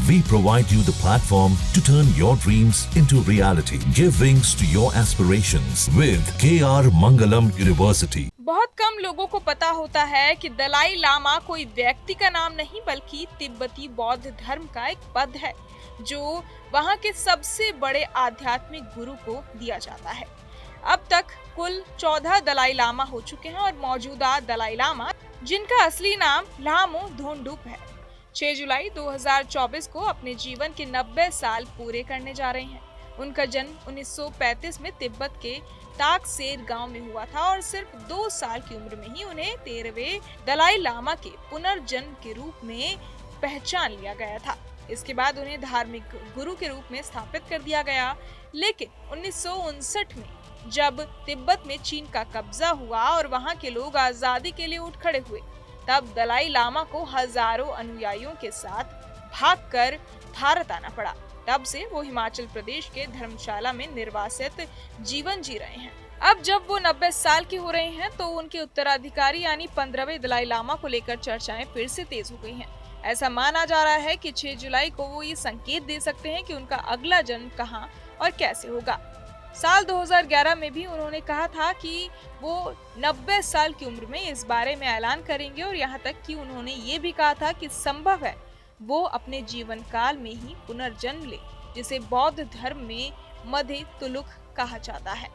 We provide you the platform to turn your dreams into reality. Give wings to your aspirations with KR Mangalam University. बहुत कम लोगों को पता होता है कि दलाई लामा कोई व्यक्ति का नाम नहीं बल्कि तिब्बती बौद्ध धर्म का एक पद है जो वहाँ के सबसे बड़े आध्यात्मिक गुरु को दिया जाता है। अब तक कुल 14 दलाई लामा हो चुके हैं और मौजूदा दलाई लामा, जिनका असली नाम लामो धोंडुप है, 6 जुलाई 2024 को अपने जीवन के 90 साल पूरे करने जा रहे हैं। उनका जन्म 1935 में तिब्बत के ताकसेर गांव में हुआ था और सिर्फ 2 साल की उम्र में ही उन्हें 13वें दलाई लामा के पुनर्जन्म के रूप में पहचान लिया गया था। इसके बाद उन्हें धार्मिक गुरु के रूप में स्थापित कर दिया गया। लेकिन 1959 में जब तिब्बत में चीन का कब्जा हुआ और वहां के लोग आजादी के लिए उठ खड़े हुए, तब दलाई लामा को हजारों अनुयायियों के साथ भागकर भारत आना पड़ा। तब से वो हिमाचल प्रदेश के धर्मशाला में निर्वासित जीवन जी रहे हैं। अब जब वो 90 साल के हो रहे हैं तो उनके उत्तराधिकारी यानी 15वें दलाई लामा को लेकर चर्चाएं फिर से तेज हो गई हैं। ऐसा माना जा रहा है कि 6 जुलाई को वो ये संकेत दे सकते हैं कि उनका अगला जन्म कहां और कैसे होगा। साल 2011 में भी उन्होंने कहा था कि वो 90 साल की उम्र में इस बारे में ऐलान करेंगे और यहाँ तक कि उन्होंने ये भी कहा था कि संभव है वो अपने जीवन काल में ही पुनर्जन्म ले, जिसे बौद्ध धर्म में मधे तुलुक कहा जाता है।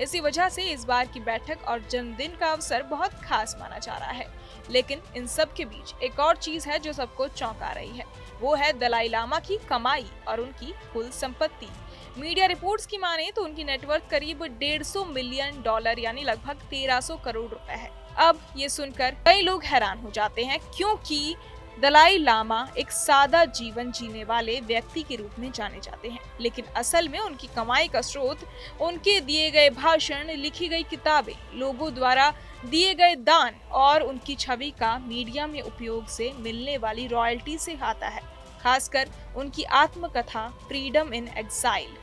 इसी वजह से इस बार की बैठक और जन्मदिन का अवसर बहुत खास माना जा रहा है। लेकिन इन सब के बीच एक और चीज है जो सबको चौंका रही है, वो है दलाई लामा की कमाई और उनकी कुल संपत्ति। मीडिया रिपोर्ट्स की माने तो उनकी नेटवर्थ करीब $150 मिलियन यानी लगभग 1300 करोड़ रुपए है। अब ये सुनकर कई लोग हैरान हो जाते हैं क्योंकि दलाई लामा एक सादा जीवन जीने वाले व्यक्ति के रूप में जाने जाते हैं, लेकिन असल में उनकी कमाई का स्रोत उनके दिए गए भाषण, लिखी गई किताबें, लोगों द्वारा दिए गए दान और उनकी छवि का मीडिया में उपयोग से मिलने वाली रॉयल्टी से आता है। खासकर उनकी आत्मकथा फ्रीडम इन एग्जाइल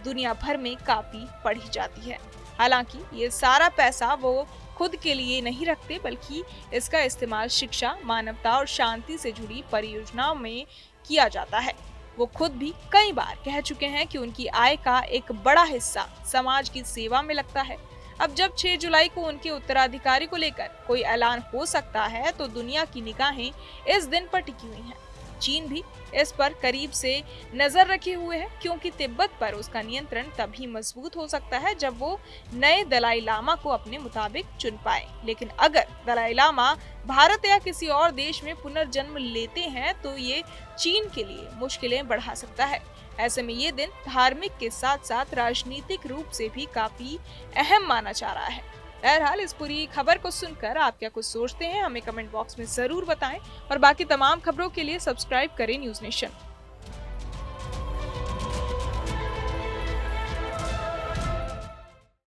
दुनिया भर में काफी पढ़ी जाती है। हालांकि ये सारा पैसा वो खुद के लिए नहीं रखते बल्कि इसका इस्तेमाल शिक्षा, मानवता और शांति से जुड़ी परियोजनाओं में किया जाता है। वो खुद भी कई बार कह चुके हैं कि उनकी आय का एक बड़ा हिस्सा समाज की सेवा में लगता है। अब जब 6 जुलाई को उनके उत्तराधिकारी को लेकर कोई ऐलान हो सकता है तो दुनिया की निगाहें इस दिन पर टिकी हुई हैं। चीन भी इस पर करीब से नजर रखे हुए है क्योंकि तिब्बत पर उसका नियंत्रण तभी मजबूत हो सकता है जब वो नए दलाई लामा को अपने मुताबिक चुन पाए। लेकिन अगर दलाई लामा भारत या किसी और देश में पुनर्जन्म लेते हैं तो ये चीन के लिए मुश्किलें बढ़ा सकता है। ऐसे में ये दिन धार्मिक के साथ साथ राजनीतिक रूप से भी काफी अहम माना जा रहा है। बहरहाल इस पूरी खबर को सुनकर आप क्या कुछ सोचते हैं, हमें कमेंट बॉक्स में जरूर बताएं और बाकी तमाम खबरों के लिए सब्सक्राइब करें न्यूज़ नेशन।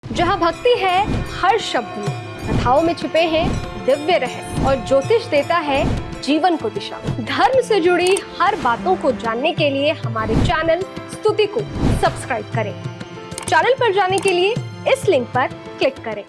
जहां भक्ति है हर शब्द में, कथाओं में छुपे हैं दिव्य रहस्य और ज्योतिष देता है जीवन को दिशा। धर्म से जुड़ी हर बातों को जानने के लिए हमारे चैनल स्तुति को सब्सक्राइब करें। चैनल पर जाने के लिए इस लिंक पर क्लिक करें।